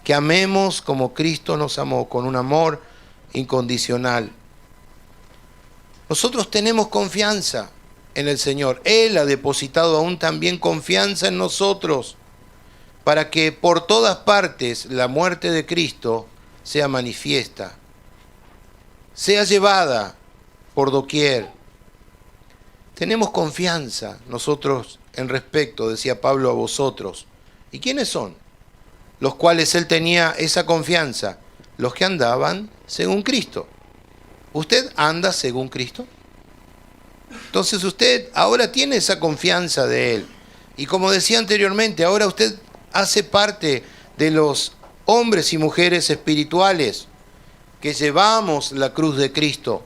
que amemos como Cristo nos amó, con un amor incondicional. Nosotros tenemos confianza en el Señor. Él ha depositado aún también confianza en nosotros, para que por todas partes la muerte de Cristo sea manifiesta, sea llevada por doquier. Tenemos confianza nosotros en respecto, decía Pablo, a vosotros. ¿Y quiénes son? Los cuales él tenía esa confianza, los que andaban según Cristo. ¿Usted anda según Cristo? Entonces usted ahora tiene esa confianza de él. Y como decía anteriormente, ahora usted hace parte de los hombres y mujeres espirituales que llevamos la cruz de Cristo.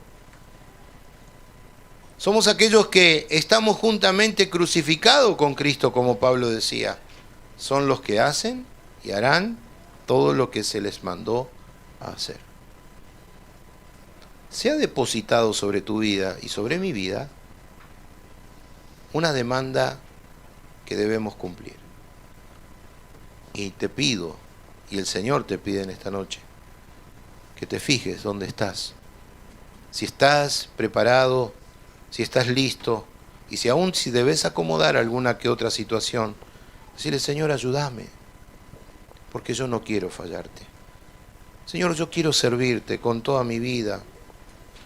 Somos aquellos que estamos juntamente crucificados con Cristo, como Pablo decía. Son los que hacen y harán todo lo que se les mandó a hacer. Se ha depositado sobre tu vida y sobre mi vida una demanda que debemos cumplir. Y te pido, y el Señor te pide en esta noche, que te fijes dónde estás. Si estás preparado, si estás listo, y si debes acomodar alguna que otra situación, decirle, Señor, ayúdame, porque yo no quiero fallarte. Señor, yo quiero servirte con toda mi vida.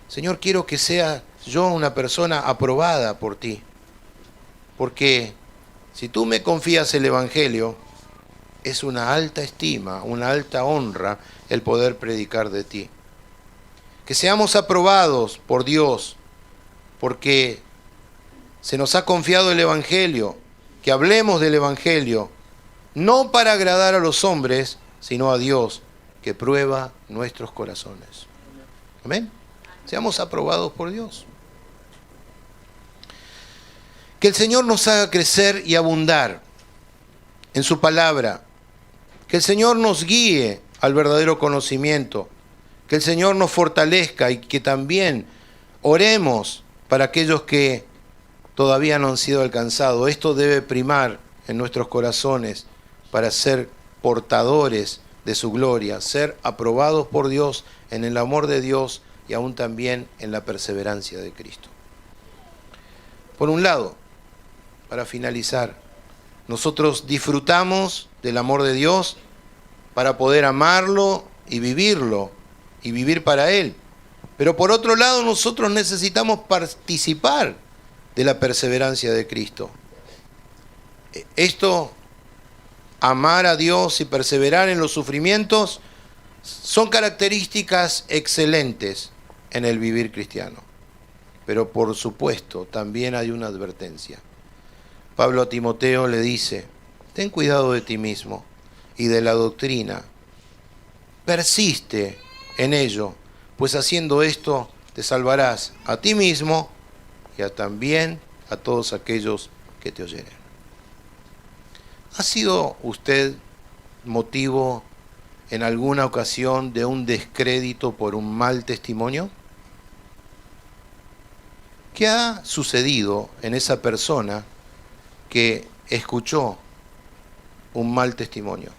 Señor, quiero que sea yo una persona aprobada por ti. Porque si tú me confías el Evangelio, es una alta estima, una alta honra el poder predicar de ti. Que seamos aprobados por Dios, porque se nos ha confiado el Evangelio, que hablemos del Evangelio, no para agradar a los hombres, sino a Dios, que prueba nuestros corazones. Amén. Seamos aprobados por Dios. Que el Señor nos haga crecer y abundar en su palabra. Que el Señor nos guíe al verdadero conocimiento. Que el Señor nos fortalezca y que también oremos para aquellos que todavía no han sido alcanzados. Esto debe primar en nuestros corazones para ser portadores de su gloria, ser aprobados por Dios en el amor de Dios y aún también en la perseverancia de Cristo. Por un lado, para finalizar, nosotros disfrutamos del amor de Dios para poder amarlo y vivirlo y vivir para Él. Pero por otro lado, nosotros necesitamos participar de la perseverancia de Cristo. Esto, amar a Dios y perseverar en los sufrimientos, son características excelentes en el vivir cristiano. Pero por supuesto, también hay una advertencia. Pablo a Timoteo le dice: ten cuidado de ti mismo y de la doctrina. Persiste en ello, pues haciendo esto te salvarás a ti mismo y también a todos aquellos que te oyeren. ¿Ha sido usted motivo en alguna ocasión de un descrédito por un mal testimonio? ¿Qué ha sucedido en esa persona que escuchó un mal testimonio?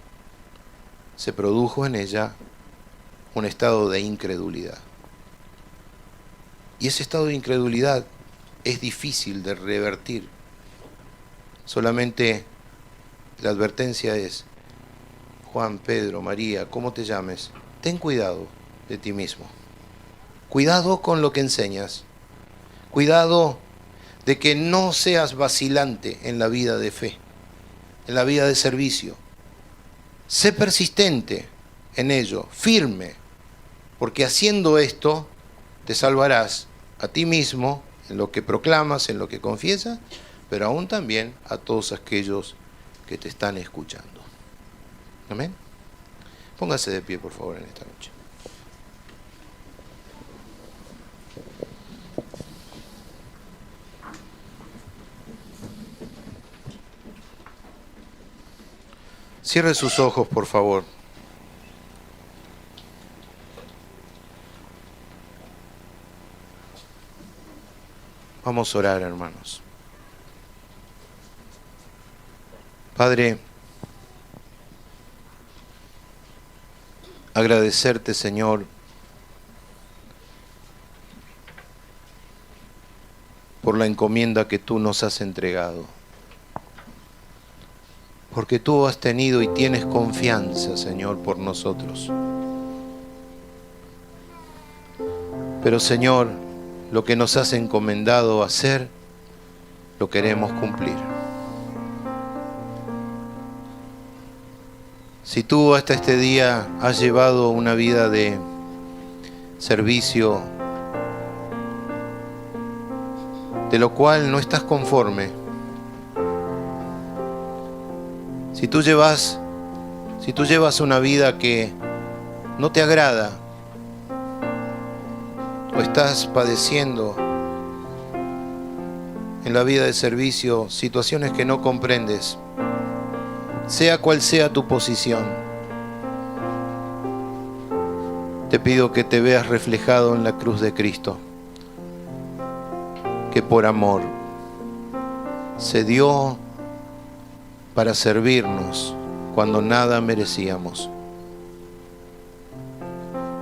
Se produjo en ella un estado de incredulidad. Y ese estado de incredulidad es difícil de revertir. Solamente la advertencia es: Juan, Pedro, María, ¿cómo te llames? Ten cuidado de ti mismo. Cuidado con lo que enseñas. Cuidado de que no seas vacilante en la vida de fe, en la vida de servicio. Sé persistente en ello, firme, porque haciendo esto te salvarás a ti mismo en lo que proclamas, en lo que confiesas, pero aún también a todos aquellos que te están escuchando. Amén. Póngase de pie, por favor, en esta noche. Cierre sus ojos, por favor. Vamos a orar, hermanos. Padre, agradecerte, Señor, por la encomienda que tú nos has entregado. Porque tú has tenido y tienes confianza, Señor, por nosotros. Pero, Señor, lo que nos has encomendado hacer, lo queremos cumplir. Si tú hasta este día has llevado una vida de servicio, de lo cual no estás conforme, si tú llevas una vida que no te agrada, o estás padeciendo en la vida de servicio situaciones que no comprendes, sea cual sea tu posición, te pido que te veas reflejado en la cruz de Cristo, que por amor se dio para servirnos cuando nada merecíamos.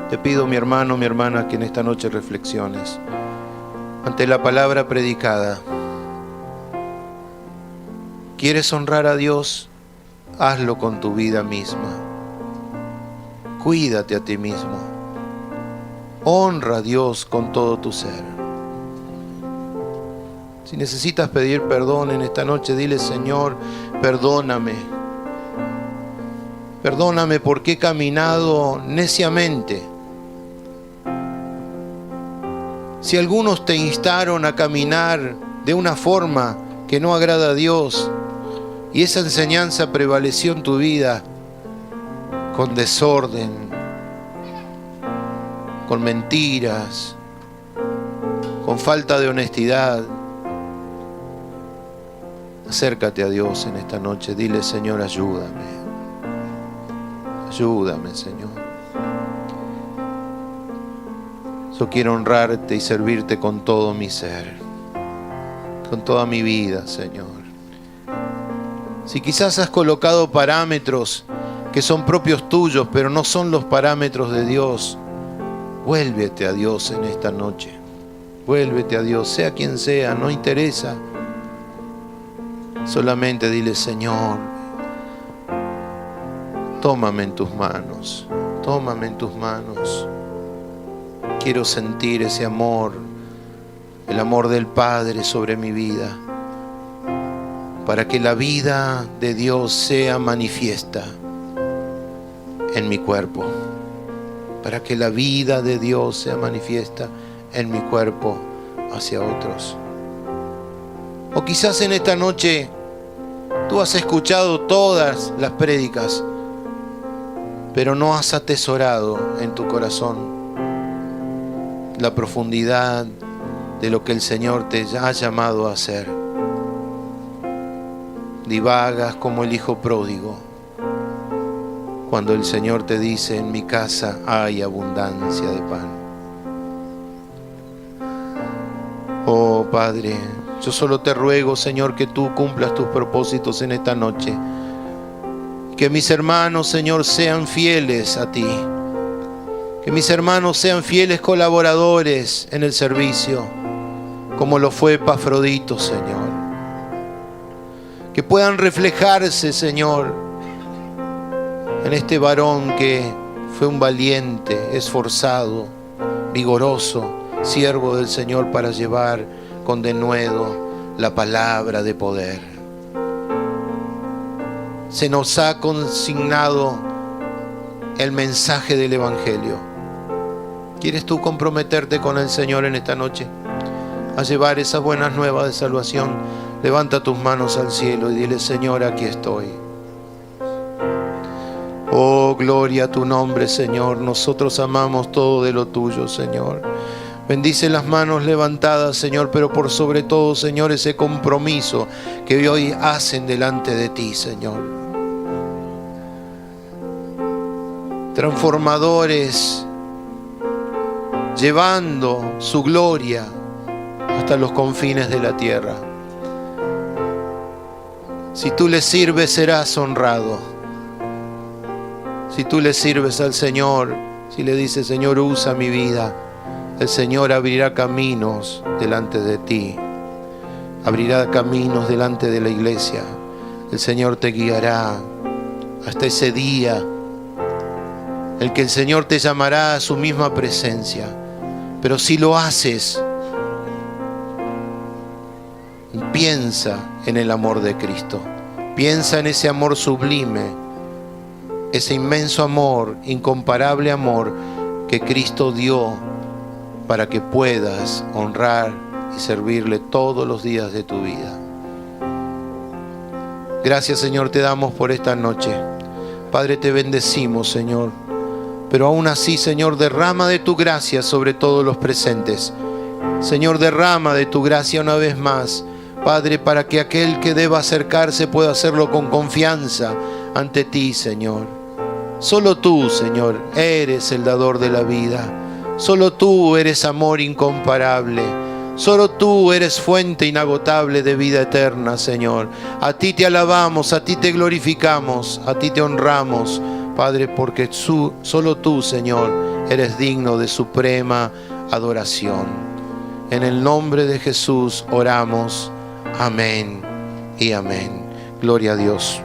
Te pido, mi hermano, mi hermana, que en esta noche reflexiones ante la palabra predicada. ¿Quieres honrar a Dios? Hazlo con tu vida misma. Cuídate a ti mismo. Honra a Dios con todo tu ser. Si necesitas pedir perdón en esta noche, dile: Señor, perdóname. Perdóname porque he caminado neciamente. Si algunos te instaron a caminar de una forma que no agrada a Dios y esa enseñanza prevaleció en tu vida con desorden, con mentiras, con falta de honestidad, acércate a Dios en esta noche. Dile: Señor, ayúdame. Ayúdame, Señor. Yo quiero honrarte y servirte con todo mi ser. con toda mi vida, Señor. Si quizás has colocado parámetros que son propios tuyos, pero no son los parámetros de Dios, vuélvete a Dios en esta noche. Vuélvete a Dios, sea quien sea, no interesa. Solamente dile: Señor, tómame en tus manos, tómame en tus manos. Quiero sentir ese amor, el amor del Padre sobre mi vida, para que la vida de Dios sea manifiesta en mi cuerpo, para que la vida de Dios sea manifiesta en mi cuerpo hacia otros. O quizás en esta noche tú has escuchado todas las prédicas, pero no has atesorado en tu corazón la profundidad de lo que el Señor te ha llamado a hacer. Divagas como el hijo pródigo, cuando el Señor te dice: en mi casa hay abundancia de pan. Oh Padre, yo solo te ruego, Señor, que tú cumplas tus propósitos en esta noche. Que mis hermanos, Señor, sean fieles a ti. Que mis hermanos sean fieles colaboradores en el servicio, como lo fue Epafrodito, Señor. Que puedan reflejarse, Señor, en este varón que fue un valiente, esforzado, vigoroso, siervo del Señor para llevar con denuedo la palabra de poder. Se nos ha consignado el mensaje del Evangelio. ¿Quieres tú comprometerte con el Señor en esta noche a llevar esas buenas nuevas de salvación? Levanta tus manos al cielo y dile: Señor, aquí estoy. Oh, gloria a tu nombre, Señor. Nosotros amamos todo de lo tuyo, Señor. Bendice las manos levantadas, Señor, pero por sobre todo, Señor, ese compromiso que hoy hacen delante de ti, Señor. Transformadores, llevando su gloria hasta los confines de la tierra. Si tú le sirves, serás honrado. Si tú le sirves al Señor, si le dices: Señor, usa mi vida, el Señor abrirá caminos delante de ti, abrirá caminos delante de la iglesia. El Señor te guiará hasta ese día, el que el Señor te llamará a su misma presencia. Pero si lo haces, piensa en el amor de Cristo, piensa en ese amor sublime, ese inmenso amor, incomparable amor que Cristo dio para que puedas honrar y servirle todos los días de tu vida. Gracias, Señor, te damos por esta noche. Padre, te bendecimos, Señor. Pero aún así, Señor, derrama de tu gracia sobre todos los presentes. Señor, derrama de tu gracia una vez más, Padre, para que aquel que deba acercarse pueda hacerlo con confianza ante ti, Señor. Solo tú, Señor, eres el dador de la vida. Solo tú eres amor incomparable. Solo tú eres fuente inagotable de vida eterna, Señor. A ti te alabamos, a ti te glorificamos, a ti te honramos, Padre, porque solo tú, Señor, eres digno de suprema adoración. En el nombre de Jesús oramos. Amén y amén. Gloria a Dios.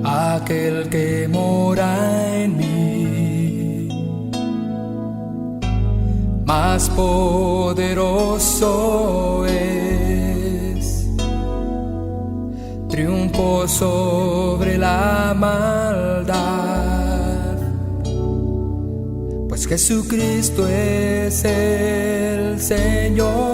Aquel que mora en mí, más poderoso es, triunfo sobre la maldad, pues Jesucristo es el Señor.